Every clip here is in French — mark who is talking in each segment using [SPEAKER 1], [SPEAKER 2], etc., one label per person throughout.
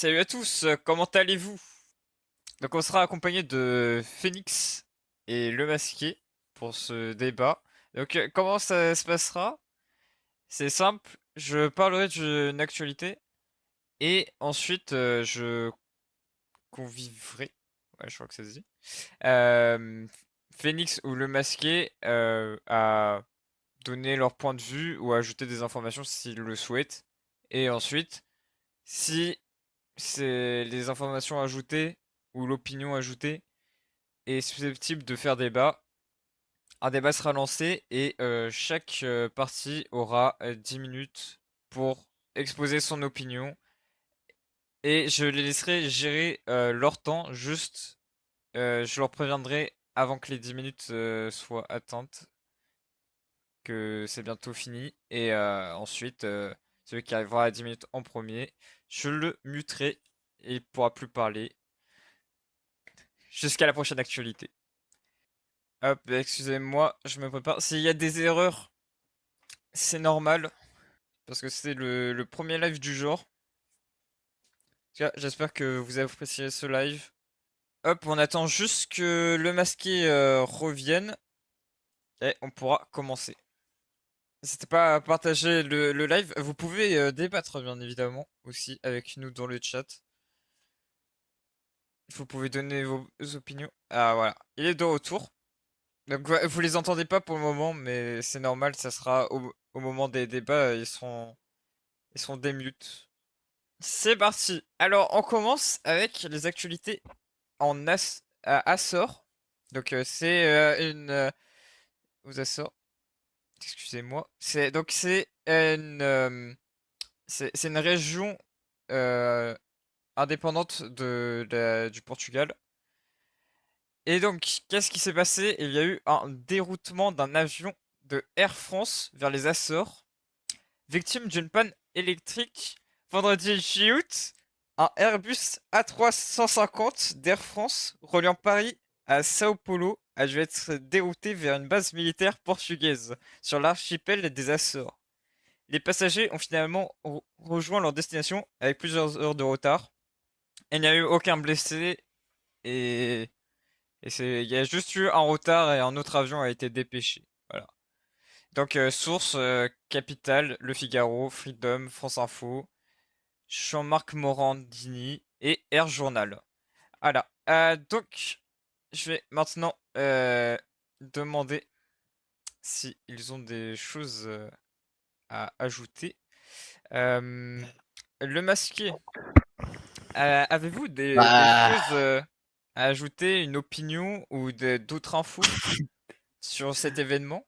[SPEAKER 1] Salut à tous, comment allez-vous? Donc on sera accompagné de Phoenix et Le Masqué pour ce débat. Donc comment ça se passera? C'est simple, je parlerai d'une actualité et ensuite je conviverai, ouais je crois que ça se dit, euh, Phoenix ou Le Masqué à donner leur point de vue ou à ajouter des informations s'ils le souhaitent. Et ensuite, si c'est les informations ajoutées ou l'opinion ajoutée est susceptible de faire débat. Un débat sera lancé et chaque partie aura 10 minutes pour exposer son opinion. Et je les laisserai gérer leur temps, juste je leur préviendrai avant que les 10 minutes soient atteintes que c'est bientôt fini. Et ensuite, celui qui arrivera à 10 minutes en premier, je le muterai et il pourra plus parler jusqu'à la prochaine actualité. Hop, excusez-moi, je me prépare. S'il y a des erreurs, c'est normal, parce que c'est le premier live du genre. En tout cas, j'espère que vous avez apprécié ce live. Hop, on attend juste que le masqué revienne, et on pourra commencer. N'hésitez pas à partager le live. Vous pouvez débattre, bien évidemment, aussi avec nous dans le chat. Vous pouvez donner vos opinions. Ah, voilà, il est de retour. Donc ouais, vous les entendez pas pour le moment, mais c'est normal, ça sera au moment des débats, ils seront des mutes. C'est parti. Alors on commence avec les actualités en à Açores. Donc c'est une aux Açores. Excusez-moi. C'est une région euh, indépendante du Portugal. Et donc, qu'est-ce qui s'est passé? Il y a eu un déroutement d'un avion de Air France vers les Açores, victime d'une panne électrique vendredi 8 août. Un Airbus A350 d'Air France reliant Paris à Sao Paulo a dû être dérouté vers une base militaire portugaise sur l'archipel des Açores. Les passagers ont finalement rejoint leur destination avec plusieurs heures de retard. Il n'y a eu aucun blessé et il y a juste eu un retard et un autre avion a été dépêché. Voilà. Donc, source, Capital, Le Figaro, Freedom, France Info, Jean-Marc Morandini et Air Journal. Voilà. Donc, je vais maintenant demander si ils ont des choses à ajouter. Euh, le masqué, avez-vous des
[SPEAKER 2] Bah,
[SPEAKER 1] choses à ajouter, une opinion ou d'autres infos sur cet événement?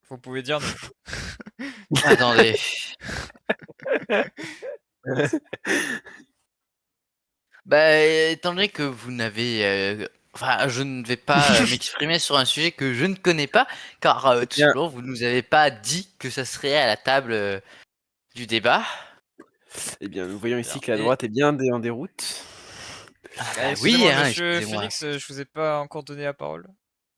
[SPEAKER 1] Vous pouvez dire non.
[SPEAKER 2] attendez. Bah, étant donné que vous n'avez... Enfin, je ne vais pas m'exprimer sur un sujet que je ne connais pas, car tout
[SPEAKER 3] Bien.
[SPEAKER 2] simplement, vous ne nous avez pas dit que ça serait à la table du débat.
[SPEAKER 3] Eh bien, nous voyons ici
[SPEAKER 1] Bien.
[SPEAKER 3] que la
[SPEAKER 1] Et
[SPEAKER 3] droite est bien en déroute.
[SPEAKER 2] Ah bah oui,
[SPEAKER 1] excusez-moi,
[SPEAKER 2] hein,
[SPEAKER 1] monsieur
[SPEAKER 2] excusez-moi.
[SPEAKER 1] Phoenix, je vous ai pas encore donné la parole.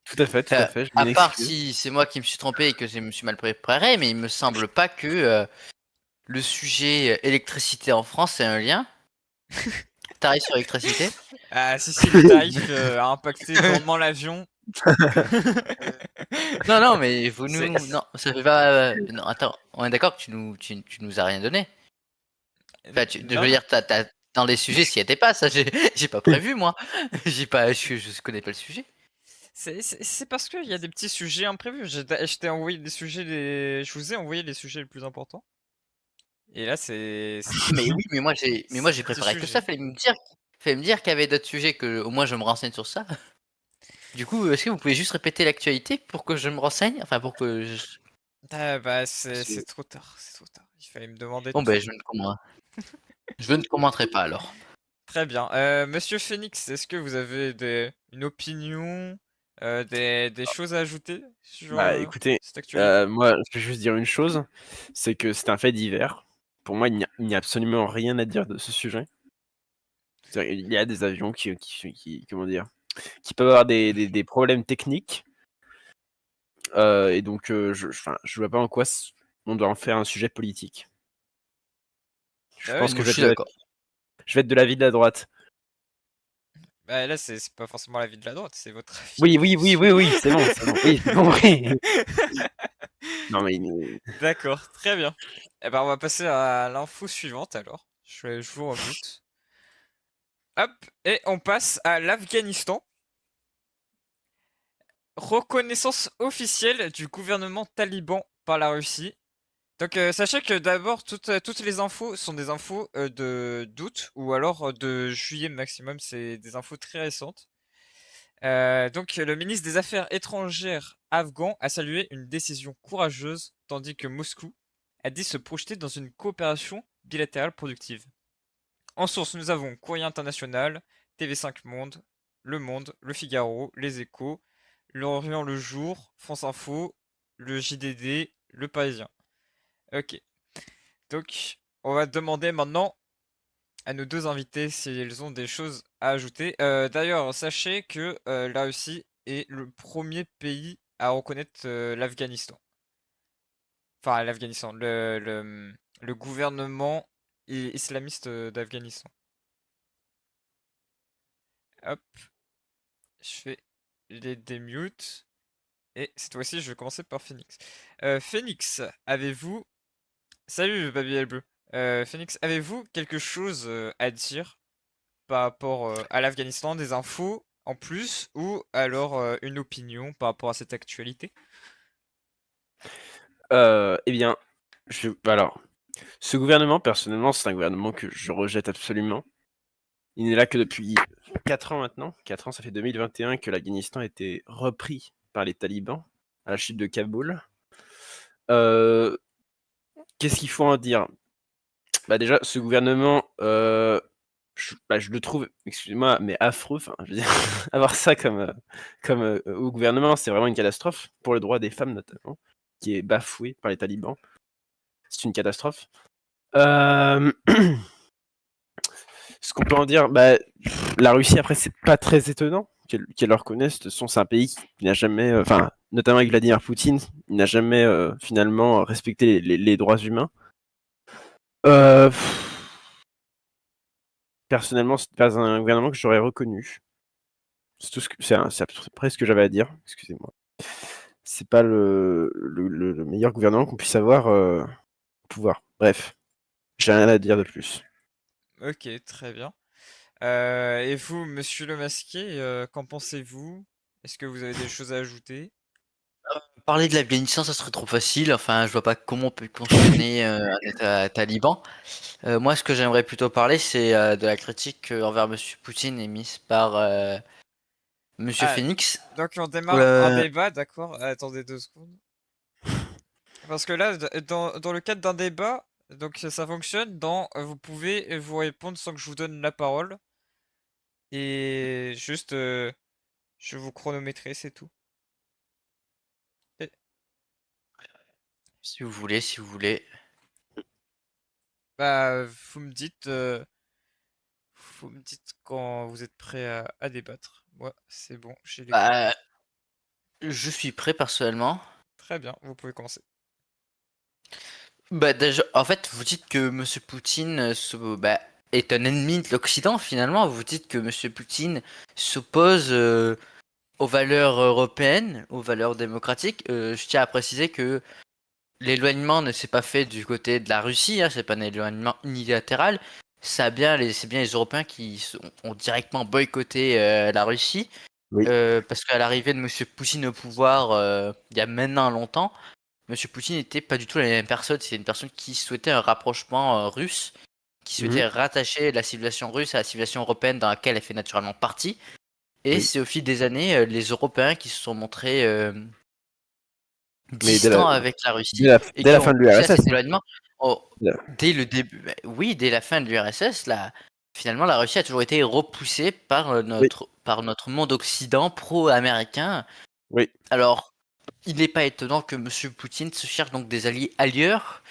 [SPEAKER 3] Tout à fait, je
[SPEAKER 2] À
[SPEAKER 3] m'en
[SPEAKER 2] part
[SPEAKER 3] excuse.
[SPEAKER 2] si c'est moi qui me suis trompé et que je me suis mal préparé, mais il me semble pas que le sujet électricité en France ait un lien. Tarif sur l'électricité.
[SPEAKER 1] Ah, si, le tarif a impacté grandement l'avion.
[SPEAKER 2] Non, non, mais vous
[SPEAKER 1] C'est...
[SPEAKER 2] nous... Non, ça fait pas... Non, attends, on est d'accord que tu nous as rien donné. Enfin, je
[SPEAKER 1] Non,
[SPEAKER 2] veux
[SPEAKER 1] non.
[SPEAKER 2] dire, dans les sujets, s'y était pas, ça, j'ai pas prévu, moi. J'ai pas... je connais pas le sujet.
[SPEAKER 1] C'est parce qu'il y a des petits sujets imprévus. Je t'ai envoyé des sujets, je vous ai envoyé les sujets les plus importants. Et là,
[SPEAKER 2] Mais oui, mais moi,
[SPEAKER 1] c'est
[SPEAKER 2] j'ai
[SPEAKER 1] des petits
[SPEAKER 2] préparé que ça.
[SPEAKER 1] sujets.
[SPEAKER 2] Fallait me dire qu'il y avait d'autres sujets que, au moins, je me renseigne sur ça. Du coup, est-ce que vous pouvez juste répéter l'actualité pour que je me renseigne? Enfin, pour que je...
[SPEAKER 1] Ah bah, c'est trop tard, c'est trop tard. Il fallait me demander
[SPEAKER 2] Bon, ben,
[SPEAKER 1] tout.
[SPEAKER 2] je ne commenterai pas, alors.
[SPEAKER 1] Très bien. Monsieur Phoenix, est-ce que vous avez une opinion, des choses à ajouter sur
[SPEAKER 3] Bah, écoutez,
[SPEAKER 1] cette actualité?
[SPEAKER 3] moi, je vais juste dire une chose, c'est que c'est un fait divers. Pour moi, il n'y a absolument rien à dire de ce sujet. C'est-à-dire, il y a des avions comment dire, qui peuvent avoir des problèmes techniques, et donc, enfin, je vois pas en quoi on doit en faire un sujet politique. Je
[SPEAKER 1] Ah ouais,
[SPEAKER 3] pense que
[SPEAKER 2] Moi, je suis d'accord.
[SPEAKER 3] je vais être de l'avis de la droite.
[SPEAKER 1] bah, là, c'est pas forcément l'avis de la droite, c'est votre avis,
[SPEAKER 3] Oui, oui, oui,
[SPEAKER 1] monsieur.
[SPEAKER 3] oui, oui, c'est bon, c'est bon. Oui, j'ai compris. Non, mais
[SPEAKER 1] D'accord, très bien. Eh ben, on va passer à l'info suivante alors. Je vous remute. Hop, et on passe à l'Afghanistan. Reconnaissance officielle du gouvernement taliban par la Russie. Donc, sachez que d'abord, toutes les infos sont des infos de d'août ou alors de juillet maximum. C'est des infos très récentes. Donc, le ministre des Affaires étrangères afghan a salué une décision courageuse, tandis que Moscou a dit se projeter dans une coopération bilatérale productive. En source, nous avons Courrier International, TV5 Monde, Le Monde, Le Figaro, Les Échos, L'Orient Le Jour, France Info, le JDD, Le Parisien. Ok. Donc, on va demander maintenant à nos deux invités s'ils ont des choses à ajouter. D'ailleurs, sachez que la Russie est le premier pays à reconnaître l'Afghanistan. Enfin, l'Afghanistan, le gouvernement islamiste d'Afghanistan. Hop, je fais les démute. Et cette fois-ci, je vais commencer par Phoenix. Phoenix, avez-vous... Salut, Baby Bleu. Phoenix, avez-vous quelque chose à dire par rapport à l'Afghanistan, des infos en plus, ou alors une opinion par rapport à cette actualité?
[SPEAKER 3] eh bien, alors, ce gouvernement, personnellement, c'est un gouvernement que je rejette absolument. Il n'est là que depuis 4 ans maintenant. 4 ans, ça fait 2021 que l'Afghanistan a été repris par les talibans à la chute de Kaboul. Qu'est-ce qu'il faut en dire? Bah déjà, ce gouvernement, je le trouve, excusez-moi, mais affreux. Enfin, je veux dire, avoir ça comme au gouvernement, c'est vraiment une catastrophe pour le droit des femmes notamment, qui est bafoué par les talibans. C'est une catastrophe. Euh, Ce qu'on peut en dire, bah, la Russie, après, c'est pas très étonnant qu'elle le reconnaisse. De toute façon, c'est un pays qui n'a jamais, enfin, notamment avec Vladimir Poutine, il n'a jamais finalement respecté les droits humains. Euh, Personnellement, c'est pas un gouvernement que j'aurais reconnu. C'est tout c'est à peu près ce que j'avais à dire. Excusez-moi. C'est pas le meilleur gouvernement qu'on puisse avoir au pouvoir. Bref, j'ai rien à dire de plus.
[SPEAKER 1] Ok, très bien. Et vous, monsieur le masqué, qu'en pensez-vous? Est-ce que vous avez des choses à ajouter?
[SPEAKER 2] Parler de l'Afghanistan, ça serait trop facile. Enfin, je vois pas comment on peut cautionner un État taliban. Moi, ce que j'aimerais plutôt parler, c'est de la critique envers Monsieur Poutine émise par Monsieur
[SPEAKER 1] Ah,
[SPEAKER 2] Phoenix.
[SPEAKER 1] donc on démarre un
[SPEAKER 2] Euh,
[SPEAKER 1] débat, d'accord? Attendez 2 secondes. Parce que là, dans le cadre d'un débat, donc ça fonctionne vous pouvez vous répondre sans que je vous donne la parole. Et juste, je vous chronométrer, c'est tout. Et-
[SPEAKER 2] Si vous voulez, si vous voulez.
[SPEAKER 1] bah, vous me dites quand vous êtes prêt à débattre. Moi, c'est bon, j'ai les chronos.
[SPEAKER 2] Bah, je suis prêt personnellement.
[SPEAKER 1] Très bien, vous pouvez commencer.
[SPEAKER 2] Bah, déjà, en fait, vous dites que Monsieur Poutine est un ennemi de l'Occident finalement. Vous dites que Monsieur Poutine s'oppose aux valeurs européennes, aux valeurs démocratiques. Je tiens à préciser que l'éloignement ne s'est pas fait du côté de la Russie, hein, c'est pas un éloignement unilatéral. C'est bien les Européens ont directement boycotté la Russie.
[SPEAKER 3] Oui.
[SPEAKER 2] Parce qu'à l'arrivée de Monsieur Poutine au pouvoir, il y a maintenant longtemps, Monsieur Poutine n'était pas du tout la même personne. C'est une personne qui souhaitait un rapprochement russe, qui
[SPEAKER 3] Mhm.
[SPEAKER 2] souhaitait rattacher la civilisation russe à la civilisation européenne dans laquelle elle fait naturellement partie. Et
[SPEAKER 3] Oui.
[SPEAKER 2] c'est au fil des années les Européens qui se sont montrés
[SPEAKER 3] Mais
[SPEAKER 2] distants avec la Russie
[SPEAKER 3] dès la,
[SPEAKER 2] et
[SPEAKER 3] dès
[SPEAKER 2] qui
[SPEAKER 3] la
[SPEAKER 2] ont
[SPEAKER 3] fin de
[SPEAKER 2] poussé à cet
[SPEAKER 3] l'URSS.
[SPEAKER 2] éloignement. Dès le début, oui, dès la fin de l'URSS, finalement, la Russie a toujours été repoussée par
[SPEAKER 3] Oui.
[SPEAKER 2] par notre monde occident pro-américain.
[SPEAKER 3] Oui.
[SPEAKER 2] Alors, il n'est pas étonnant que Monsieur Poutine se cherche donc des alliés ailleurs,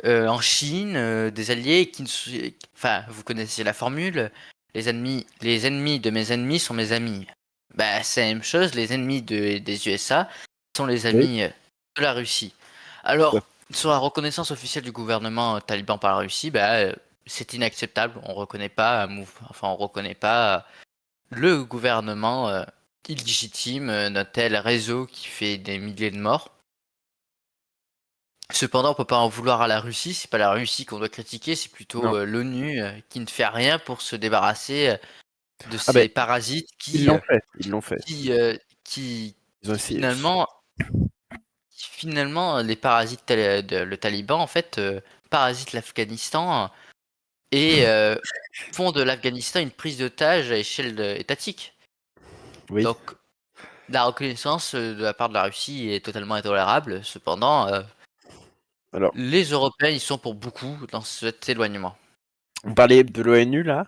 [SPEAKER 2] en Chine, des alliés qui ne sont... Enfin, vous connaissez la formule, les ennemis de mes ennemis sont mes amis. Bah, c'est la même chose, les ennemis des USA sont les
[SPEAKER 3] Oui.
[SPEAKER 2] amis de la Russie.
[SPEAKER 3] Tout à
[SPEAKER 2] Alors,
[SPEAKER 3] fait.
[SPEAKER 2] sur la reconnaissance officielle du gouvernement taliban par la Russie, c'est inacceptable. On reconnaît pas on reconnaît pas le gouvernement illégitime d'un tel réseau qui fait des milliers de morts. Cependant, on peut pas en vouloir à la Russie. C'est pas la Russie qu'on doit critiquer, c'est plutôt
[SPEAKER 3] Non.
[SPEAKER 2] l'ONU qui ne fait rien pour se débarrasser de
[SPEAKER 3] Ah ben,
[SPEAKER 2] ces parasites
[SPEAKER 3] ils l'ont fait. Ils l'ont fait.
[SPEAKER 2] qui, qui
[SPEAKER 3] Ils ont essayé.
[SPEAKER 2] finalement, les parasites, le Taliban, en fait, parasitent l'Afghanistan et font de l'Afghanistan une prise d'otage à échelle étatique.
[SPEAKER 3] Oui.
[SPEAKER 2] Donc, la reconnaissance de la part de la Russie est totalement intolérable. Cependant,
[SPEAKER 3] Alors,
[SPEAKER 2] les Européens, ils sont pour beaucoup dans cet éloignement.
[SPEAKER 3] on parlait de l'ONU là.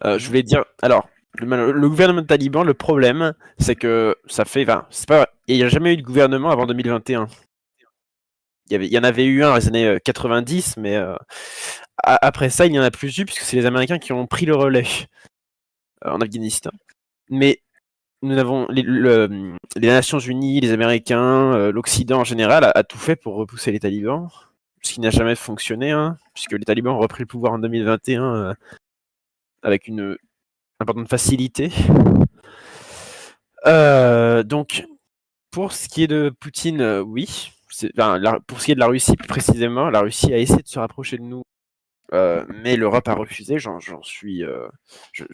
[SPEAKER 3] Je
[SPEAKER 2] Mhm.
[SPEAKER 3] voulais dire. Alors, le gouvernement taliban, le problème, c'est que ça fait. Enfin, c'est pas. Il n'y a jamais eu de gouvernement avant 2021. Il y en avait eu un dans les années 90, mais après ça, il n'y en a plus eu, puisque c'est les Américains qui ont pris le relais en Afghanistan. Mais nous avons les Nations Unies, les Américains, l'Occident en général a tout fait pour repousser les talibans, ce qui n'a jamais fonctionné, hein, puisque les talibans ont repris le pouvoir en 2021 avec une importante facilité. Donc, pour ce qui est de Poutine, oui. Pour ce qui est de la Russie, plus précisément, la Russie a essayé de se rapprocher de nous, mais l'Europe a refusé.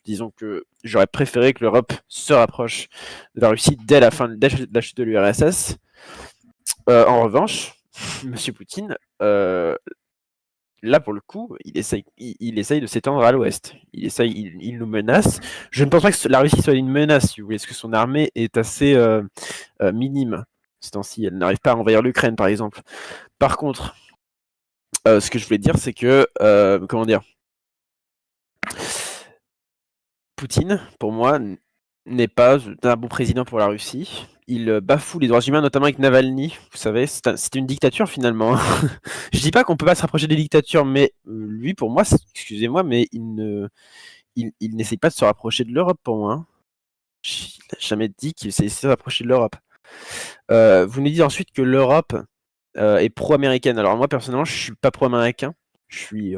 [SPEAKER 3] Disons que j'aurais préféré que l'Europe se rapproche de la Russie dès la chute de l'URSS. En revanche, Monsieur Poutine, là pour le coup, il essaye de s'étendre à l'ouest. Il nous menace. Je ne pense pas que la Russie soit une menace, si vous voulez, parce que son armée est assez minime. Ce temps-ci, elle n'arrive pas à envahir l'Ukraine, par exemple. Par contre, ce que je voulais dire, c'est que, comment dire, Poutine, pour moi, n'est pas un bon président pour la Russie. Il bafoue les droits humains, notamment avec Navalny. Vous savez, c'est une dictature finalement. Je dis pas qu'on peut pas se rapprocher des dictatures, mais lui, pour moi, excusez-moi, mais il n'essaye pas de se rapprocher de l'Europe pour moi. Il n'a jamais dit qu'il essayait de se rapprocher de l'Europe. Vous nous dites ensuite que l'Europe est pro-américaine. Alors moi, personnellement, je suis pas pro-américain. Je suis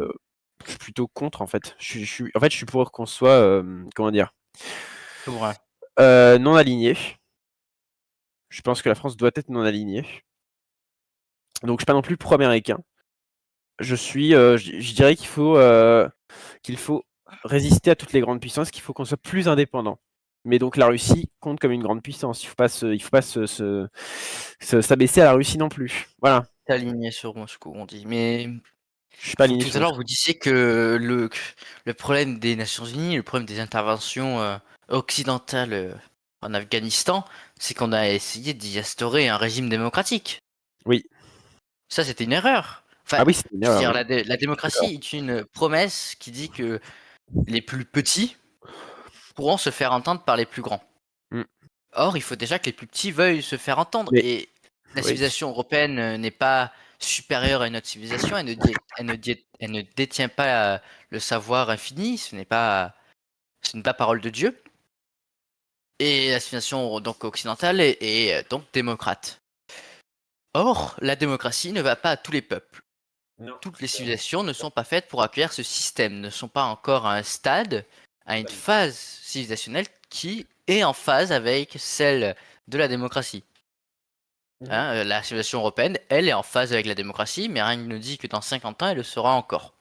[SPEAKER 3] plutôt contre, en fait. En fait, je suis pour qu'on soit, comment dire,
[SPEAKER 2] Ouais.
[SPEAKER 3] non aligné. Je pense que la France doit être non alignée. Donc, je suis pas non plus pro-américain. Je dirais qu'il faut résister à toutes les grandes puissances, qu'il faut qu'on soit plus indépendant. Mais donc la Russie compte comme une grande puissance. Il faut pas s'abaisser à la Russie non plus. Voilà.
[SPEAKER 2] T'es aligné sur Moscou, on dit. Mais
[SPEAKER 3] Je suis pas aligné
[SPEAKER 2] tout
[SPEAKER 3] sur
[SPEAKER 2] à l'heure,
[SPEAKER 3] Moscou.
[SPEAKER 2] vous disiez que le problème des Nations Unies, le problème des interventions occidentales en Afghanistan, c'est qu'on a essayé d'y instaurer un régime démocratique.
[SPEAKER 3] Oui.
[SPEAKER 2] Ça, c'était une erreur. Enfin,
[SPEAKER 3] Ah oui, c'est une
[SPEAKER 2] je veux
[SPEAKER 3] erreur.
[SPEAKER 2] dire,
[SPEAKER 3] Oui.
[SPEAKER 2] la démocratie est une promesse qui dit que les plus petits pourront se faire entendre par les plus grands.
[SPEAKER 3] Mm.
[SPEAKER 2] Or, il faut déjà que les plus petits veuillent se faire entendre.
[SPEAKER 3] Mais
[SPEAKER 2] Et la
[SPEAKER 3] oui.
[SPEAKER 2] civilisation européenne n'est pas supérieure à une autre civilisation. Elle ne détient pas le savoir infini. Ce n'est pas parole de Dieu. Et la civilisation donc occidentale est donc démocrate. Or, la démocratie ne va pas à tous les peuples.
[SPEAKER 3] Non.
[SPEAKER 2] Toutes les civilisations ne sont pas faites pour accueillir ce système, ne sont pas encore à un stade, à une phase civilisationnelle qui est en phase avec celle de la démocratie. Hein, la civilisation européenne, elle est en phase avec la démocratie, mais rien ne nous dit que dans 50 ans, elle le sera encore.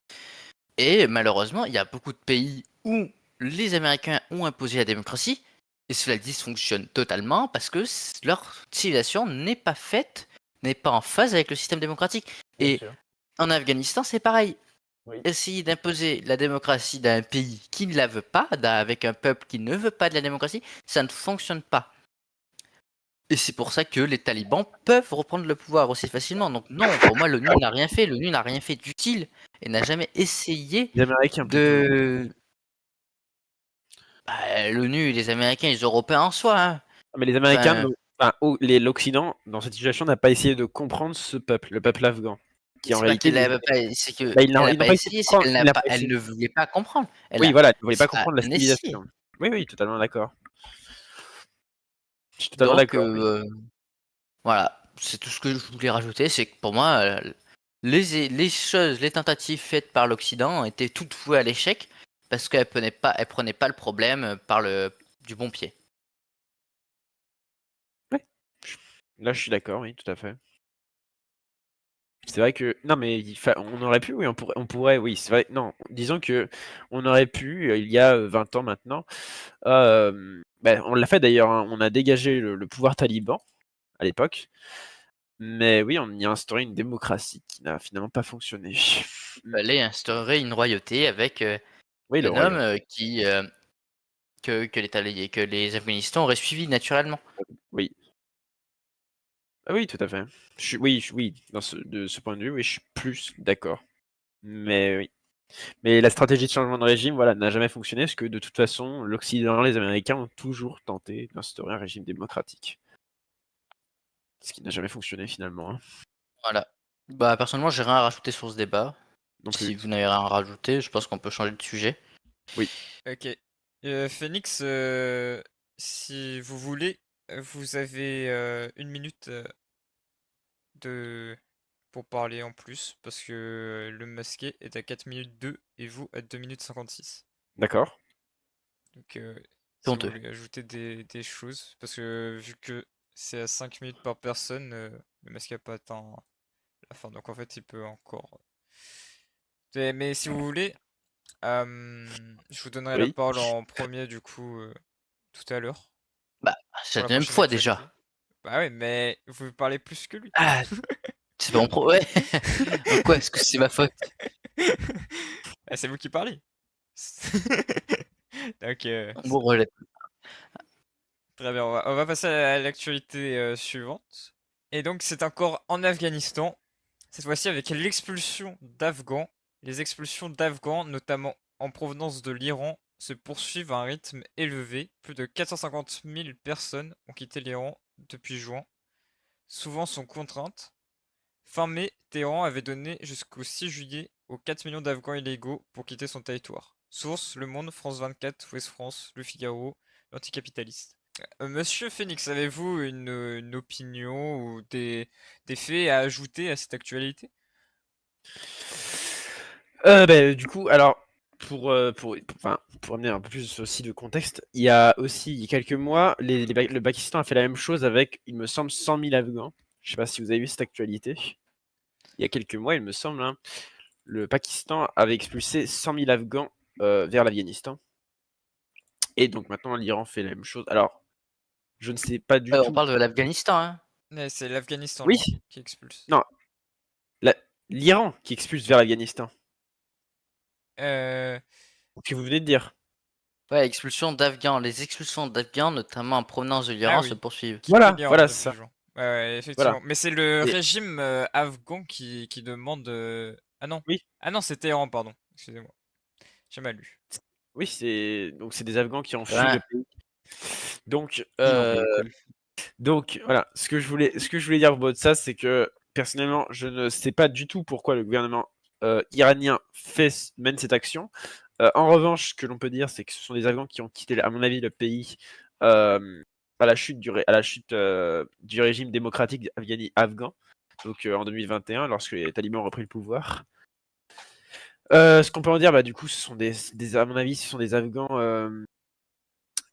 [SPEAKER 2] Et malheureusement, il y a beaucoup de pays où les Américains ont imposé la démocratie, et cela dysfonctionne totalement parce que leur civilisation n'est pas faite, n'est pas en phase avec le système démocratique. Et en Afghanistan, c'est pareil.
[SPEAKER 3] Oui.
[SPEAKER 2] Essayer d'imposer la démocratie d'un pays qui ne la veut pas, avec un peuple qui ne veut pas de la démocratie, ça ne fonctionne pas. Et c'est pour ça que les talibans peuvent reprendre le pouvoir aussi facilement. Donc non, pour moi, l'ONU n'a rien fait. L'ONU n'a rien fait d'utile et n'a jamais essayé
[SPEAKER 3] Les Américains plutôt.
[SPEAKER 2] de... l'ONU et les Américains et les Européens en soi. Hein.
[SPEAKER 3] Mais les Américains,
[SPEAKER 2] Enfin,
[SPEAKER 3] l'Occident, dans cette situation, n'a pas essayé de comprendre ce peuple, le peuple afghan, qui en
[SPEAKER 2] c'est pas
[SPEAKER 3] réalité.
[SPEAKER 2] qu'elle n'avait pas, c'est que
[SPEAKER 3] Bah,
[SPEAKER 2] elle n'a
[SPEAKER 3] ils n'ont
[SPEAKER 2] pas
[SPEAKER 3] pas essayé de
[SPEAKER 2] essayé, c'est
[SPEAKER 3] comprendre.
[SPEAKER 2] qu'elle
[SPEAKER 3] Il n'a pas
[SPEAKER 2] elle
[SPEAKER 3] essayé.
[SPEAKER 2] ne voulait pas comprendre.
[SPEAKER 3] Oui, voilà, ils ne voulaient pas
[SPEAKER 2] C'est pas
[SPEAKER 3] comprendre la
[SPEAKER 2] un essai.
[SPEAKER 3] civilisation. Oui, oui, totalement d'accord. Je suis totalement
[SPEAKER 2] Donc
[SPEAKER 3] d'accord. Oui.
[SPEAKER 2] voilà, c'est tout ce que je voulais rajouter, c'est que pour moi, les tentatives faites par l'Occident étaient toutes vouées à l'échec parce qu'elles prenaient pas le problème du bon pied.
[SPEAKER 3] Là, je suis d'accord, oui, tout à fait. C'est vrai que non, mais on aurait pu, oui, on pourrait, oui, c'est vrai. Non, disons que on aurait pu, il y a 20 ans maintenant. On l'a fait d'ailleurs, hein, on a dégagé le pouvoir taliban à l'époque. Mais oui, on y a instauré une démocratie qui n'a finalement pas fonctionné.
[SPEAKER 2] Il fallait instaurer une royauté avec
[SPEAKER 3] Oui, le
[SPEAKER 2] un homme
[SPEAKER 3] royaume.
[SPEAKER 2] que les Afghanistan auraient suivi naturellement.
[SPEAKER 3] Oui. Ah oui, tout à fait. Oui, de ce point de vue, oui, je suis plus d'accord. Mais oui. Mais la stratégie de changement de régime, voilà, n'a jamais fonctionné parce que de toute façon, l'Occident, les Américains ont toujours tenté d'instaurer un régime démocratique. Ce qui n'a jamais fonctionné finalement, hein,
[SPEAKER 2] Voilà. Bah, personnellement, j'ai rien à rajouter sur ce débat.
[SPEAKER 3] non
[SPEAKER 2] Si
[SPEAKER 3] plus.
[SPEAKER 2] vous n'avez rien à rajouter, je pense qu'on peut changer de sujet.
[SPEAKER 3] Oui,
[SPEAKER 1] Ok. Phoenix, si vous voulez, vous avez 1 minute de... pour parler en plus, parce que le masqué est à 4 minutes 2 et vous à 2 minutes 56.
[SPEAKER 3] d'accord.
[SPEAKER 2] C'est
[SPEAKER 1] Donc si vous
[SPEAKER 2] honteux.
[SPEAKER 1] voulez ajouter des choses, parce que vu que c'est à 5 minutes par personne, le masqué n'a pas atteint la fin, donc en fait il peut encore... Mais si vous voulez, je vous donnerai la
[SPEAKER 3] Oui.
[SPEAKER 1] parole en premier du coup tout à l'heure.
[SPEAKER 2] Bah,
[SPEAKER 1] Pour
[SPEAKER 2] c'est
[SPEAKER 1] la
[SPEAKER 2] la même
[SPEAKER 1] prochaine
[SPEAKER 2] fois
[SPEAKER 1] actualité.
[SPEAKER 2] déjà.
[SPEAKER 1] Bah ouais, mais vous parlez plus que lui.
[SPEAKER 2] Ah, c'est pas mon pro. Ouais. En quoi est-ce que c'est ma faute?
[SPEAKER 1] Ah, c'est vous qui parlez. Donc,
[SPEAKER 2] Bon, relais.
[SPEAKER 1] très bien, on va passer à l'actualité suivante. Et donc, c'est encore en Afghanistan, cette fois-ci avec l'expulsion d'Afghans. Les expulsions d'Afghans, notamment en provenance de l'Iran, se poursuivent à un rythme élevé. Plus de 450 000 personnes ont quitté l'Iran depuis juin, souvent sont contraintes. Fin mai, Téhéran avait donné jusqu'au 6 juillet aux 4 millions d'Afghans illégaux pour quitter son territoire. Source: Le Monde, France 24, Ouest France, Le Figaro, l'Anticapitaliste. Monsieur Phoenix, avez-vous une opinion ou des faits à ajouter à cette actualité?
[SPEAKER 3] Du coup, alors, pour amener un peu plus aussi de contexte, il y a aussi il y a quelques mois, le Pakistan a fait la même chose avec, il me semble, 100 000 Afghans. Je sais pas si vous avez vu cette actualité. Il y a quelques mois, il me semble, hein, le Pakistan avait expulsé 100 000 Afghans vers l'Afghanistan. Et donc maintenant, l'Iran fait la même chose. Alors, je ne sais pas du
[SPEAKER 2] On
[SPEAKER 3] tout.
[SPEAKER 2] parle de l'Afghanistan, hein.
[SPEAKER 1] Ouais, c'est l'Afghanistan,
[SPEAKER 3] Oui,
[SPEAKER 1] lui, qui expulse.
[SPEAKER 3] non, la- l'Iran qui expulse vers l'Afghanistan.
[SPEAKER 1] Euh,
[SPEAKER 3] Que vous venez de dire.
[SPEAKER 2] Ouais, expulsion d'Afghans. Les expulsions d'Afghans, notamment en provenance de
[SPEAKER 1] Ah
[SPEAKER 2] l'Iran, se
[SPEAKER 1] oui,
[SPEAKER 2] poursuivent.
[SPEAKER 1] quitter
[SPEAKER 3] Voilà,
[SPEAKER 1] l'Iran
[SPEAKER 3] voilà, c'est
[SPEAKER 1] depuis
[SPEAKER 3] ça.
[SPEAKER 1] juin. Ouais, ouais,
[SPEAKER 3] Voilà.
[SPEAKER 1] effectivement. Mais c'est le
[SPEAKER 2] Et-
[SPEAKER 1] régime afghan qui demande... Ah non.
[SPEAKER 3] Oui,
[SPEAKER 1] Ah non, c'est Téhéran, pardon. Excusez-moi. J'ai mal lu.
[SPEAKER 3] oui, c'est des Afghans qui ont fui
[SPEAKER 2] Ouais,
[SPEAKER 3] le pays. Donc,
[SPEAKER 2] ils l'ont payé cool.
[SPEAKER 3] voilà, ce que je voulais dire au bout de ça, c'est que personnellement, je ne sais pas du tout pourquoi le gouvernement iranien mène cette action. En revanche, ce que l'on peut dire, c'est que ce sont des Afghans qui ont quitté, à mon avis, le pays à la chute du régime démocratique afghan, donc en 2021, lorsque les talibans ont repris le pouvoir. Ce qu'on peut en dire, bah, du coup, ce sont à mon avis, ce sont des Afghans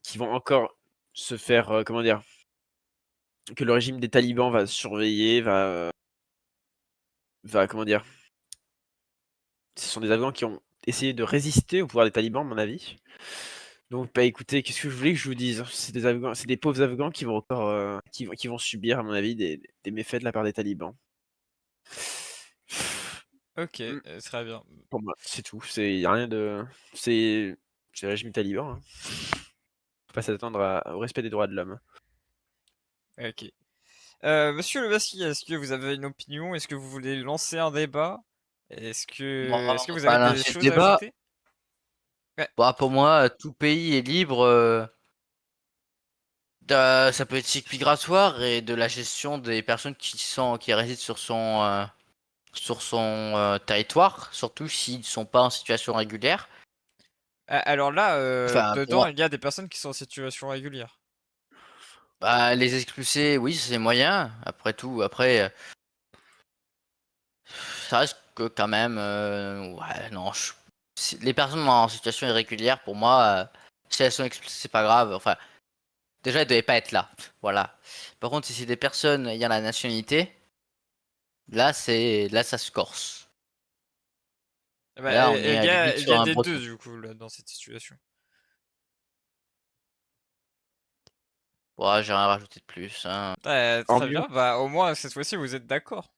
[SPEAKER 3] qui vont encore se faire, comment dire, que le régime des talibans va surveiller, comment dire, ce sont des Afghans qui ont essayé de résister au pouvoir des talibans, à mon avis. Donc, bah écoutez, qu'est-ce que je voulais que je vous dise? C'est des Afghans, c'est des pauvres Afghans qui vont encore, qui vont subir, à mon avis, des méfaits de la part des talibans.
[SPEAKER 1] Ok,
[SPEAKER 3] Hmm,
[SPEAKER 1] très bien.
[SPEAKER 3] pour moi, c'est tout. Il y a rien de, c'est, c'est le régime taliban, hein. Faut pas s'attendre au respect des droits de l'homme.
[SPEAKER 1] Ok. Monsieur Le Basquiat, est-ce que vous avez une opinion? Est-ce que vous voulez lancer un débat? Est-ce que vous avez
[SPEAKER 2] Bah,
[SPEAKER 1] des
[SPEAKER 2] lancer le
[SPEAKER 1] choses à
[SPEAKER 2] débat.
[SPEAKER 1] ajouter? Ouais.
[SPEAKER 2] Bah, pour moi, tout pays est libre. Ça peut être cycle migratoire et de la gestion des personnes qui résident sur son territoire, surtout s'ils ne sont pas en situation régulière.
[SPEAKER 1] Alors là,
[SPEAKER 2] Enfin, pour
[SPEAKER 1] dedans,
[SPEAKER 2] moi,
[SPEAKER 1] il y a des personnes qui sont en situation régulière.
[SPEAKER 2] bah, les expulser, oui, c'est moyen. Après tout, après, ça reste que quand même, ouais, non, les personnes en situation irrégulière, pour moi, si elles sont expulsées, c'est pas grave. Enfin, déjà, elles devaient pas être là. Voilà. Par contre, si c'est des personnes ayant la nationalité, là, ça se corse.
[SPEAKER 1] Bah,
[SPEAKER 2] Là, on est à limite
[SPEAKER 1] il y
[SPEAKER 2] sur
[SPEAKER 1] a
[SPEAKER 2] un
[SPEAKER 1] des deux
[SPEAKER 2] breton.
[SPEAKER 1] du coup là, dans cette situation.
[SPEAKER 2] Ouais, j'ai rien rajouté de plus, hein.
[SPEAKER 1] Ouais,
[SPEAKER 3] En
[SPEAKER 1] très
[SPEAKER 3] bio.
[SPEAKER 1] bien, bah au moins cette fois-ci vous êtes d'accord.